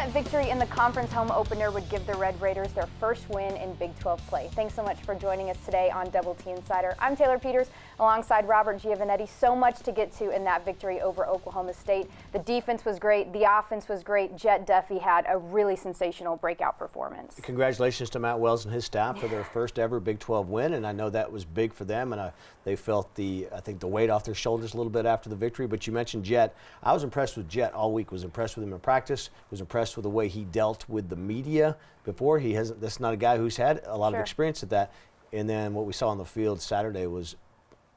that victory in the conference home opener would give the Red Raiders their first win in Big 12 play. Thanks so much for joining us today on Double T Insider. I'm Taylor Peters alongside Robert Giovanetti. So much to get to in that victory over Oklahoma State. The defense was great. The offense was great. Jet Duffy had a really sensational breakout performance. Congratulations to Matt Wells and his staff for their first ever Big 12 win, and I know that was big for them, and they felt the weight off their shoulders a little bit after the victory. But you mentioned Jet. I was impressed with Jet all week. Was impressed with him in practice. Was impressed with the way he dealt with the media before. That's not a guy who's had a lot of experience at that. And then what we saw on the field Saturday was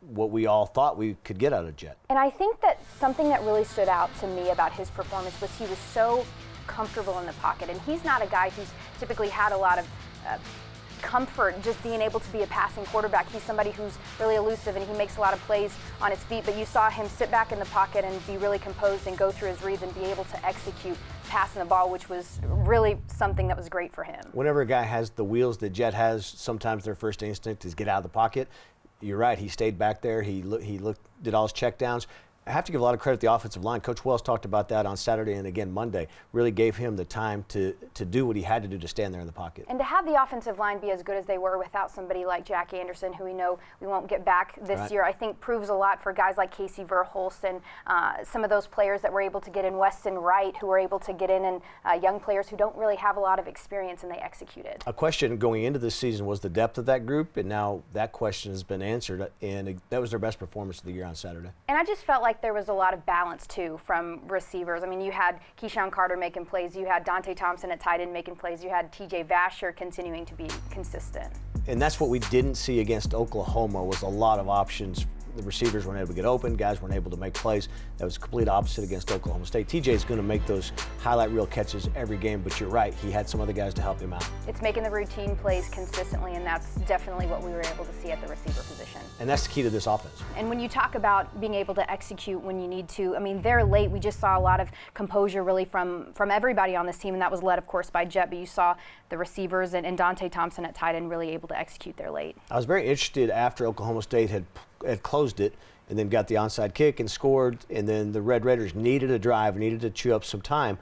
what we all thought we could get out of Jet. And I think that something that really stood out to me about his performance was he was so comfortable in the pocket. And he's not a guy who's typically had a lot of comfort just being able to be a passing quarterback. He's somebody who's really elusive and he makes a lot of plays on his feet, but you saw him sit back in the pocket and be really composed and go through his reads and be able to execute passing the ball, which was really something that was great for him. Whenever a guy has the wheels that Jet has, sometimes their first instinct is get out of the pocket. You're right, he stayed back there, he did all his check downs. I have to give a lot of credit to the offensive line. Coach Wells talked about that on Saturday and again Monday. Really gave him the time to do what he had to do to stand there in the pocket. And to have the offensive line be as good as they were without somebody like Jack Anderson, who we know we won't get back this year, I think proves a lot for guys like Casey Verhulst and some of those players that were able to get in, Weston Wright, who were able to get in, and young players who don't really have a lot of experience, and they executed. A question going into this season was the depth of that group, and now that question has been answered, and that was their best performance of the year on Saturday. And I just felt like there was a lot of balance, too, from receivers. I mean, you had Keyshawn Carter making plays. You had Dante Thompson at tight end making plays. You had T.J. Vasher continuing to be consistent. And that's what we didn't see against Oklahoma was a lot of options. The receivers weren't able to get open. Guys weren't able to make plays. That was complete opposite against Oklahoma State. TJ is going to make those highlight reel catches every game, but you're right. He had some other guys to help him out. It's making the routine plays consistently, and that's definitely what we were able to see at the receiver position. And that's the key to this offense. And when you talk about being able to execute when you need to, I mean, they're late. We just saw a lot of composure really from everybody on this team, and that was led, of course, by Jet, but you saw the receivers and Dante Thompson at tight end really able to execute their late. I was very interested after Oklahoma State had closed it and then got the onside kick and scored, and then the Red Raiders needed a drive, needed to chew up some time.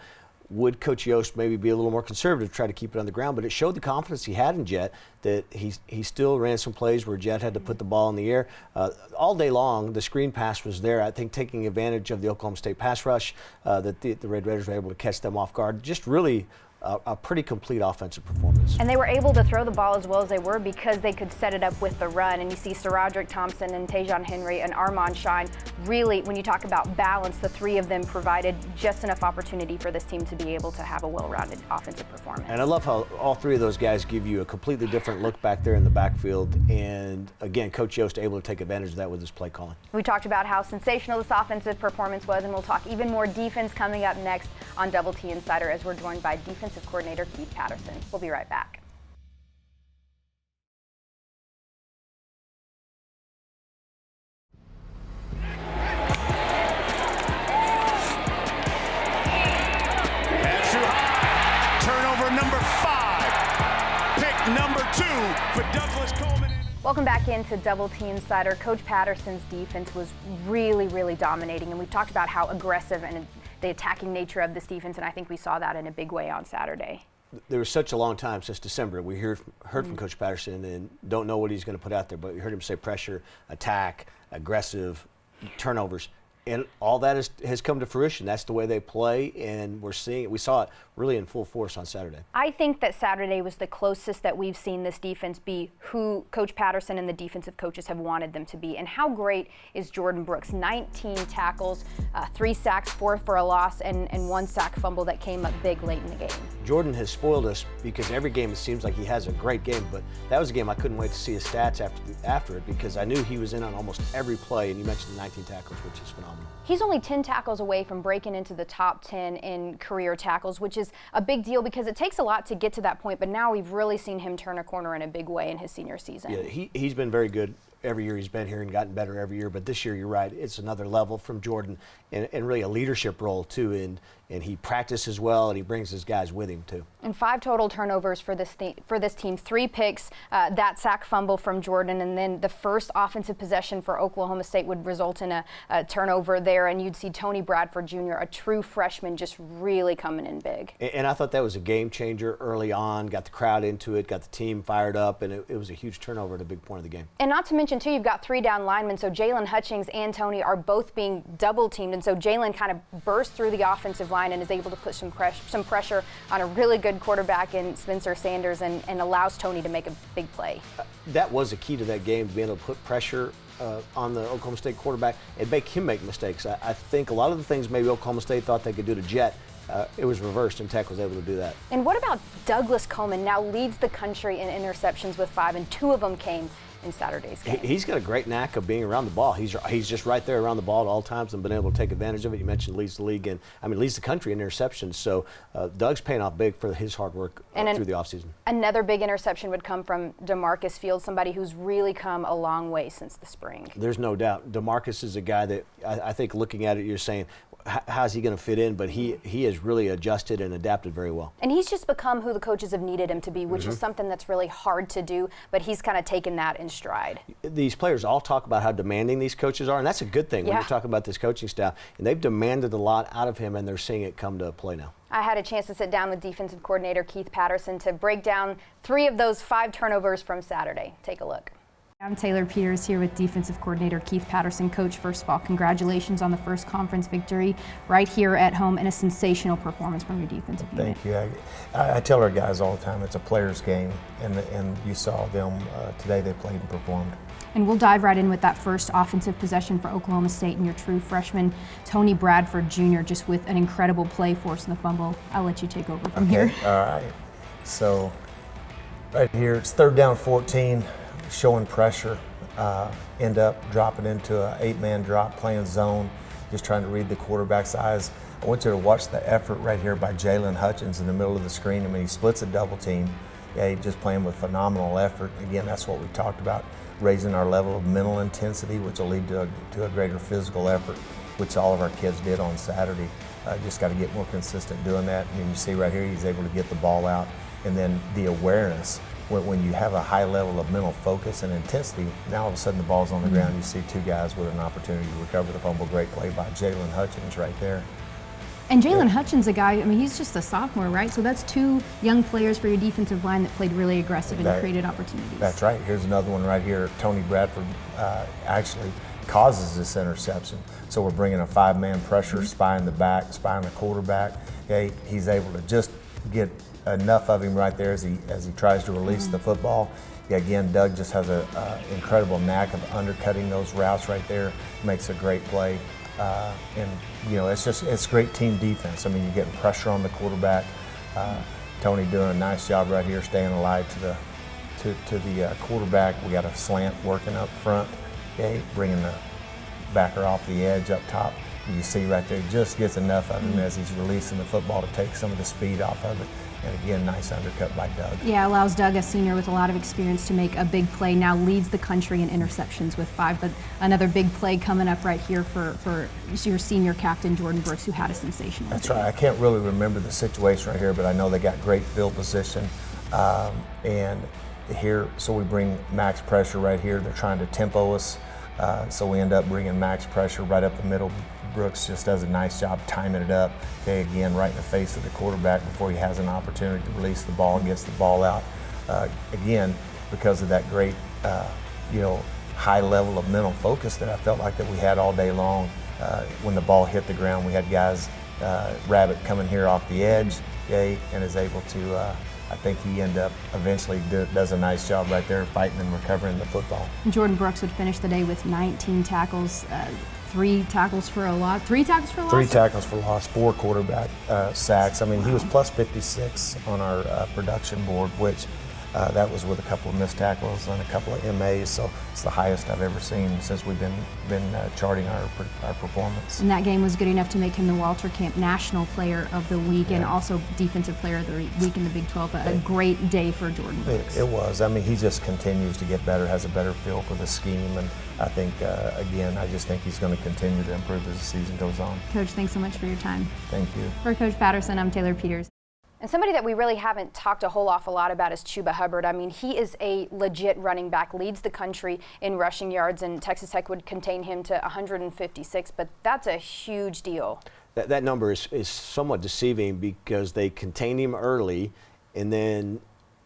Would Coach Yost maybe be a little more conservative, try to keep it on the ground? But it showed the confidence he had in Jet, that he still ran some plays where Jet had to put the ball in the air. All day long, the screen pass was there, I think taking advantage of the Oklahoma State pass rush, that the Red Raiders were able to catch them off guard. Just really a pretty complete offensive performance. And they were able to throw the ball as well as they were because they could set it up with the run. And you see SaRodorick Thompson and Tajon Henry and Armand Shine. Really, when you talk about balance, the three of them provided just enough opportunity for this team to be able to have a well-rounded offensive performance. And I love how all three of those guys give you a completely different look back there in the backfield. And again, Coach Yost able to take advantage of that with his play calling. We talked about how sensational this offensive performance was, and we'll talk even more defense coming up next on Double T Insider as we're joined by defensive coordinator Keith Patterson. We'll be right back. That's too high. Turnover number 5. Pick number 2 for Douglas Coleman. Welcome back into Double T Insider. Coach Patterson's defense was really dominating, and we've talked about how aggressive and the attacking nature of this defense, and I think we saw that in a big way on Saturday. There was such a long time since December. We heard from Coach Patterson and don't know what he's going to put out there, but we heard him say pressure, attack, aggressive, turnovers. And all that has come to fruition. That's the way they play, and we're seeing it. We saw it really in full force on Saturday. I think that Saturday was the closest that we've seen this defense be who Coach Patterson and the defensive coaches have wanted them to be. And how great is Jordan Brooks? 19 tackles, 3 sacks, 4 for a loss, and 1 sack fumble that came up big late in the game. Jordan has spoiled us because every game it seems like he has a great game, but that was a game I couldn't wait to see his stats after it because I knew he was in on almost every play, and you mentioned the 19 tackles, which is phenomenal. He's only 10 tackles away from breaking into the top 10 in career tackles, which is a big deal because it takes a lot to get to that point, but now we've really seen him turn a corner in a big way in his senior season. Yeah, he's been very good. every year he's been here and gotten better every year. But this year, you're right, it's another level from Jordan, and really a leadership role too. And he practices well, and he brings his guys with him too. And 5 total turnovers for this team, 3 picks, that sack fumble from Jordan, and then the first offensive possession for Oklahoma State would result in a turnover there, and you'd see Tony Bradford Jr., a true freshman, just really coming in big. And I thought that was a game changer early on, got the crowd into it, got the team fired up, and it was a huge turnover at a big point of the game. And not to mention, too, you've got 3 down linemen, so Jalen Hutchings and Tony are both being double-teamed, and so Jalen kind of bursts through the offensive line and is able to put some pressure on a really good quarterback in Spencer Sanders and allows Tony to make a big play. That was the key to that game, being able to put pressure on the Oklahoma State quarterback and make him make mistakes. I think a lot of the things maybe Oklahoma State thought they could do to Jet, it was reversed, and Tech was able to do that. And what about Douglas Coleman? Now leads the country in interceptions with 5, and 2 of them came in Saturday's game. He's got a great knack of being around the ball. He's just right there around the ball at all times and been able to take advantage of it. You mentioned leads the league and leads the country in interceptions. So Doug's paying off big for his hard work through the offseason. Another big interception would come from DeMarcus Fields, somebody who's really come a long way since the spring. There's no doubt. DeMarcus is a guy that I think looking at it, you're saying, how's he going to fit in? But he has really adjusted and adapted very well. And he's just become who the coaches have needed him to be, which is something that's really hard to do, but he's kind of taken that in stride. These players all talk about how demanding these coaches are, and that's a good thing when you're talking about this coaching staff. And they've demanded a lot out of him, and they're seeing it come to play now. I had a chance to sit down with defensive coordinator Keith Patterson to break down 3 of those 5 turnovers from Saturday. Take a look. I'm Taylor Peters here with defensive coordinator Keith Patterson. Coach, first of all, congratulations on the first conference victory right here at home and a sensational performance from your defensive unit. Thank you. I tell our guys all the time, it's a player's game, and you saw them today. They played and performed. And we'll dive right in with that first offensive possession for Oklahoma State and your true freshman, Tony Bradford Jr., just with an incredible play forcing the fumble. I'll let you take over from here. All right. So right here, it's 3rd down 14. Showing pressure, end up dropping into an 8-man drop, playing zone, just trying to read the quarterback's eyes. I want you to watch the effort right here by Jalen Hutchings in the middle of the screen. I mean, he splits a double team. Yeah, he's just playing with phenomenal effort. Again, that's what we talked about, raising our level of mental intensity, which will lead to a greater physical effort, which all of our kids did on Saturday. Just got to get more consistent doing that. And you see right here, he's able to get the ball out. And then the awareness. When you have a high level of mental focus and intensity, now all of a sudden the ball's on the ground, you see 2 guys with an opportunity to recover the fumble. Great play by Jalen Hutchings right there. And Jalen Hutchings, a guy, I mean, he's just a sophomore, right? So that's 2 young players for your defensive line that played really aggressive and created opportunities. That's right. Here's another one right here. Tony Bradford actually causes this interception. So we're bringing a 5-man pressure, spying the back, spying the quarterback. Okay, he's able to just get enough of him right there as he tries to release the football. Yeah, again, Doug just has an incredible knack of undercutting those routes right there. Makes a great play, and it's great team defense. I mean, you're getting pressure on the quarterback. Tony doing a nice job right here, staying alive to the quarterback. We got a slant working up front. Okay, bringing the backer off the edge up top. You see right there, just gets enough of him as he's releasing the football to take some of the speed off of it. And again, nice undercut by Doug. Yeah, allows Doug, a senior with a lot of experience, to make a big play. Now leads the country in interceptions with 5. But another big play coming up right here for your senior captain, Jordan Brooks, who had a sensational That's game. right. I can't really remember the situation right here, but I know they got great field position. And here, so we bring max pressure right here. They're trying to tempo us. So we end up bringing max pressure right up the middle. Brooks just does a nice job timing it up. Okay, again, right in the face of the quarterback before he has an opportunity to release the ball and gets the ball out. Again, because of that great, high level of mental focus that I felt like that we had all day long. When the ball hit the ground, we had guys, Rabbit coming here off the edge, okay, and is able to, I think he eventually does a nice job right there fighting and recovering the football. Jordan Brooks would finish the day with 19 tackles, 3 tackles for a loss. 3 tackles for a loss? 3 tackles for loss, 4 quarterback sacks. I mean, he was plus 56 on our production board, which That was with a couple of missed tackles and a couple of MAs, so it's the highest I've ever seen since we've been charting our performance. And that game was good enough to make him the Walter Camp National Player of the Week and also Defensive Player of the Week in the Big 12. A great day for Jordan Brooks. It was. I mean, he just continues to get better, has a better feel for the scheme, and I think, again, I just think he's going to continue to improve as the season goes on. Coach, thanks so much for your time. Thank you. For Coach Patterson, I'm Taylor Peters. And somebody that we really haven't talked a whole awful lot about is Chuba Hubbard. I mean, he is a legit running back, leads the country in rushing yards, and Texas Tech would contain him to 156, but that's a huge deal. That number is somewhat deceiving because they contained him early, and then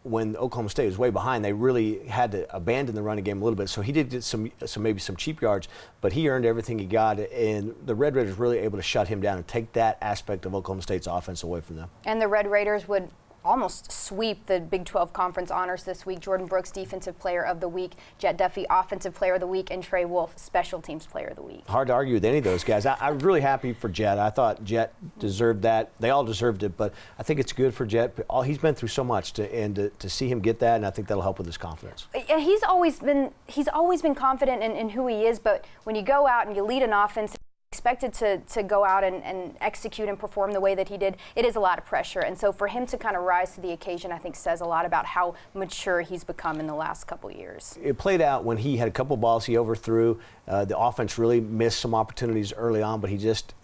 when Oklahoma State was way behind, they really had to abandon the running game a little bit. So he did get maybe some cheap yards, but he earned everything he got, and the Red Raiders were really able to shut him down and take that aspect of Oklahoma State's offense away from them. And the Red Raiders would almost sweep the Big 12 Conference honors this week. Jordan Brooks, Defensive Player of the Week, Jet Duffy, Offensive Player of the Week, and Trey Wolf, Special Teams Player of the Week. Hard to argue with any of those guys. I'm really happy for Jet. I thought Jet deserved that. They all deserved it, but I think it's good for Jet. He's been through so much, to see him get that, and I think that'll help with his confidence. And he's always been confident in who he is, but when you go out and you lead an offense, expected to go out and execute and perform the way that he did, it is a lot of pressure. And so for him to kind of rise to the occasion, I think says a lot about how mature he's become in the last couple years. It played out when he had a couple balls he overthrew. The offense really missed some opportunities early on, but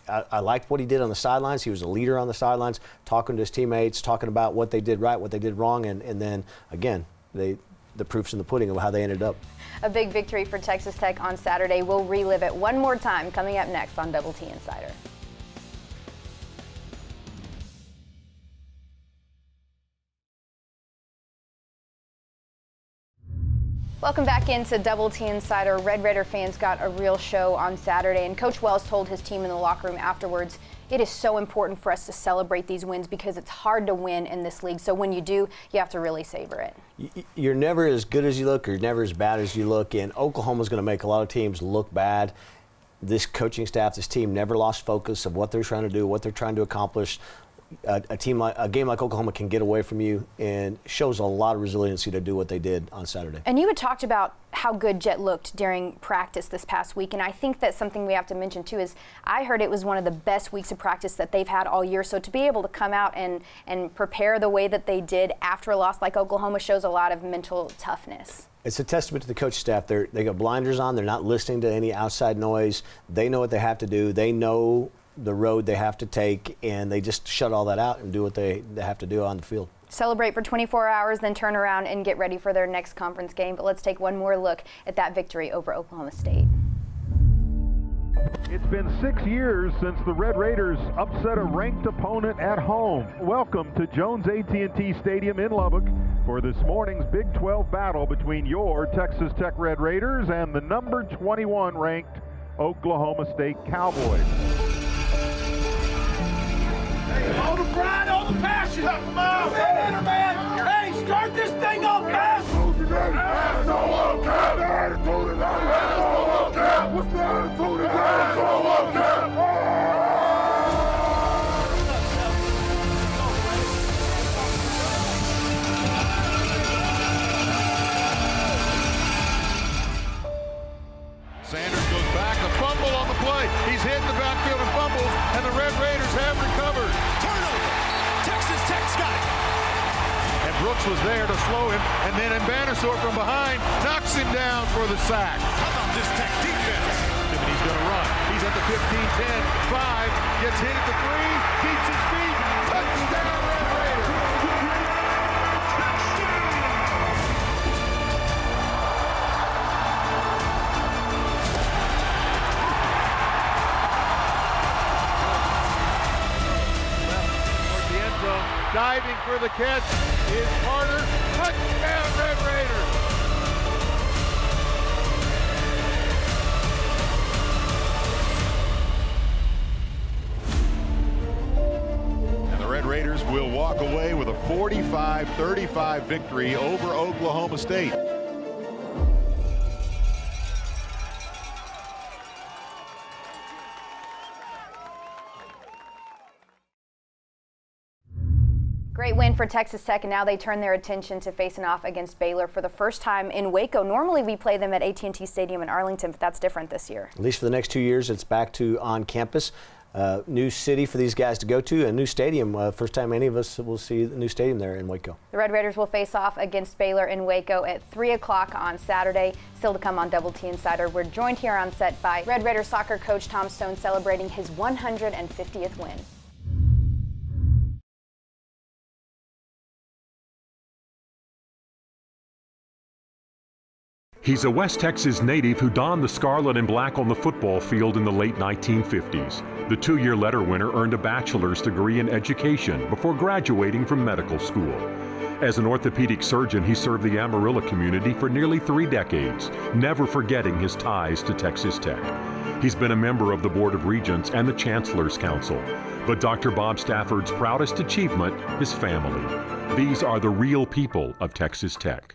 I liked what he did on the sidelines. He was a leader on the sidelines, talking to his teammates, talking about what they did right, what they did wrong, and then, again, the proof's in the pudding of how they ended up. A big victory for Texas Tech on Saturday. We'll relive it one more time coming up next on Double T Insider. Welcome back into Double T Insider. Red Raider fans got a real show on Saturday, and Coach Wells told his team in the locker room afterwards, it is so important for us to celebrate these wins because it's hard to win in this league. So when you do, you have to really savor it. You're never as good as you look, or you're never as bad as you look, and Oklahoma's going to make a lot of teams look bad. This coaching staff, this team never lost focus of what they're trying to do, what they're trying to accomplish. A game like Oklahoma can get away from you, and shows a lot of resiliency to do what they did on Saturday. And you had talked about how good Jet looked during practice this past week, and I think that's something we have to mention too is I heard it was one of the best weeks of practice that they've had all year. So to be able to come out and prepare the way that they did after a loss like Oklahoma shows a lot of mental toughness. It's a testament to the coaching staff. They got blinders on. They're not listening to any outside noise. They know what they have to do. They know the road they have to take, and they just shut all that out and do what they have to do on the field. Celebrate for 24 hours, then turn around and get ready for their next conference game. But let's take one more look at that victory over Oklahoma State. It's been 6 years since the Red Raiders upset a ranked opponent at home. Welcome to Jones AT&T Stadium in Lubbock for this morning's Big 12 battle between your Texas Tech Red Raiders and the number 21 ranked Oklahoma State Cowboys. All the pride, all the passion. Come on, man. Hey, start this thing up, man. What's the attitude? Sanders goes back, a fumble on the play. He's hit in the backfield and fumbles, and the Red Raiders have recovered. Turnover. Texas Tech's got it. And Brooks was there to slow him, and then Mbanassor from behind knocks him down for the sack. How about this Tech defense? And he's going to run. He's at the 15, 10, 5, gets hit at the 3, keeps his feet, touchdown Red Raiders. Diving for the catch is Carter. Touchdown, Red Raiders! And the Red Raiders will walk away with a 45-35 victory over Oklahoma State. Great win for Texas Tech, and now they turn their attention to facing off against Baylor for the first time in Waco. Normally we play them at AT&T Stadium in Arlington, but that's different this year. At least for the next 2 years, it's back to on campus. New city for these guys to go to, a new stadium. First time any of us will see the new stadium there in Waco. The Red Raiders will face off against Baylor in Waco at 3 o'clock on Saturday. Still to come on Double T Insider, we're joined here on set by Red Raider soccer coach Tom Stone celebrating his 150th win. He's a West Texas native who donned the scarlet and black on the football field in the late 1950s. The 2-year letter winner earned a bachelor's degree in education before graduating from medical school. As an orthopedic surgeon, he served the Amarillo community for nearly 3 decades, never forgetting his ties to Texas Tech. He's been a member of the Board of Regents and the Chancellor's Council. But Dr. Bob Stafford's proudest achievement is family. These are the real people of Texas Tech.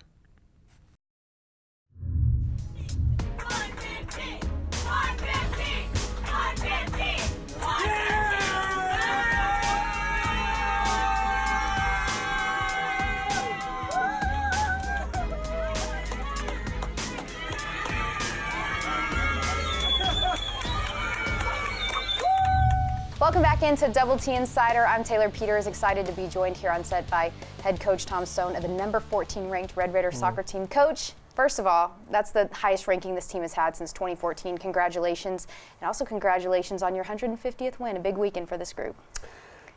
Welcome back into Double T Insider. I'm Taylor Peters, excited to be joined here on set by head coach Tom Stone of the number 14 ranked Red Raider soccer team. Coach, first of all, that's the highest ranking this team has had since 2014. Congratulations. And also congratulations on your 150th win. A big weekend for this group.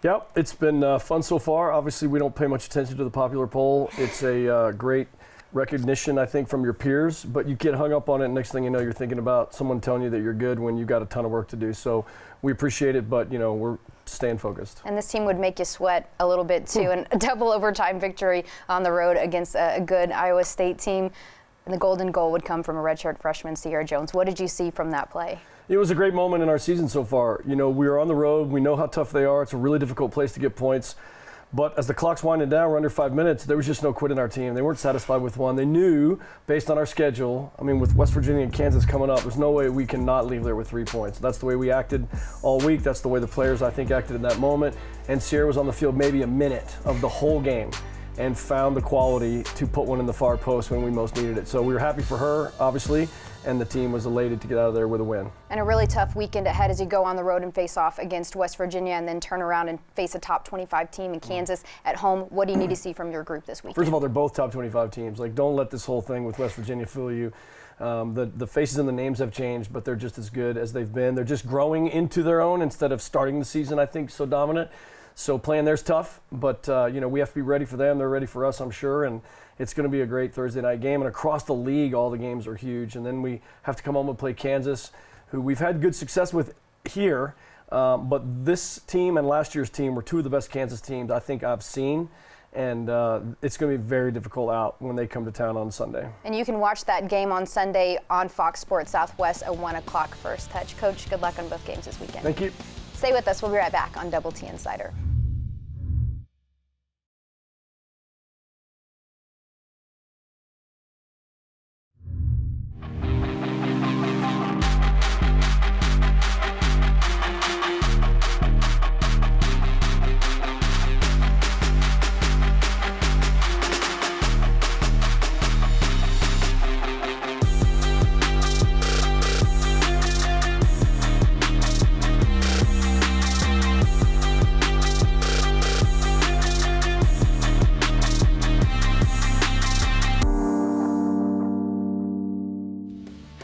Yep, it's been fun so far. Obviously, we don't pay much attention to the popular poll. It's a great recognition, I think, from your peers, but you get hung up on it, and next thing you know, you're thinking about someone telling you that you're good when you've got a ton of work to do. So we appreciate it, but, you know, we're staying focused. And this team would make you sweat a little bit, too. And a double overtime victory on the road against a good Iowa State team. And the golden goal would come from a redshirt freshman, Sierra Jones. What did you see from that play? It was a great moment in our season so far. You know, we were on the road. We know how tough they are. It's a really difficult place to get points. But as the clock's winding down, we're under 5 minutes, there was just no quit in our team. They weren't satisfied with one. They knew, based on our schedule, I mean, with West Virginia and Kansas coming up, there's no way we can not leave there with 3 points. That's the way we acted all week. That's the way the players, I think, acted in that moment. And Sierra was on the field maybe a minute of the whole game and found the quality to put one in the far post when we most needed it. So we were happy for her, obviously, and the team was elated to get out of there with a win. And a really tough weekend ahead as you go on the road and face off against West Virginia and then turn around and face a top 25 team in Kansas at home. What do you need to see from your group this weekend? First of all, they're both top 25 teams. Like, don't let this whole thing with West Virginia fool you. The faces and the names have changed, but they're just as good as they've been. They're just growing into their own instead of starting the season, I think, so dominant. So playing there's tough, but you know, we have to be ready for them. They're ready for us, I'm sure, and it's going to be a great Thursday night game. And across the league, all the games are huge. And then we have to come home and play Kansas, who we've had good success with here. But this team and last year's team were 2 of the best Kansas teams I think I've seen. And it's going to be very difficult out when they come to town on Sunday. And you can watch that game on Sunday on Fox Sports Southwest at 1 o'clock first touch. Coach, good luck on both games this weekend. Thank you. Stay with us. We'll be right back on Double T Insider.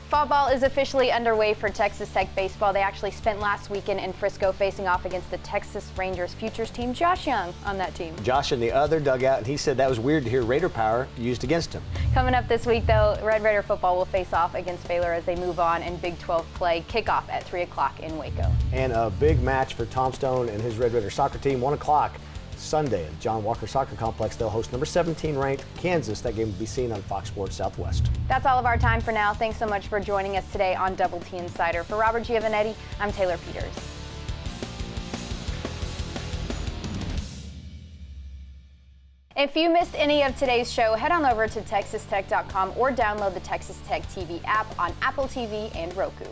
Fall ball is officially underway for Texas Tech baseball. They actually spent last weekend in Frisco facing off against the Texas Rangers futures team. Josh Young on that team. Josh in the other dugout, and he said that was weird to hear Raider power used against him. Coming up this week, though, Red Raider football will face off against Baylor as they move on in Big 12 play. Kickoff at 3 o'clock in Waco. And a big match for Tom Stone and his Red Raider soccer team, 1 o'clock. Sunday at John Walker Soccer Complex. They'll host number 17 ranked Kansas. That game will be seen on Fox Sports Southwest. That's all of our time for now. Thanks so much for joining us today on Double T Insider. For Robert Giovanetti, I'm Taylor Peters. If you missed any of today's show, head on over to TexasTech.com or download the Texas Tech TV app on Apple TV and Roku.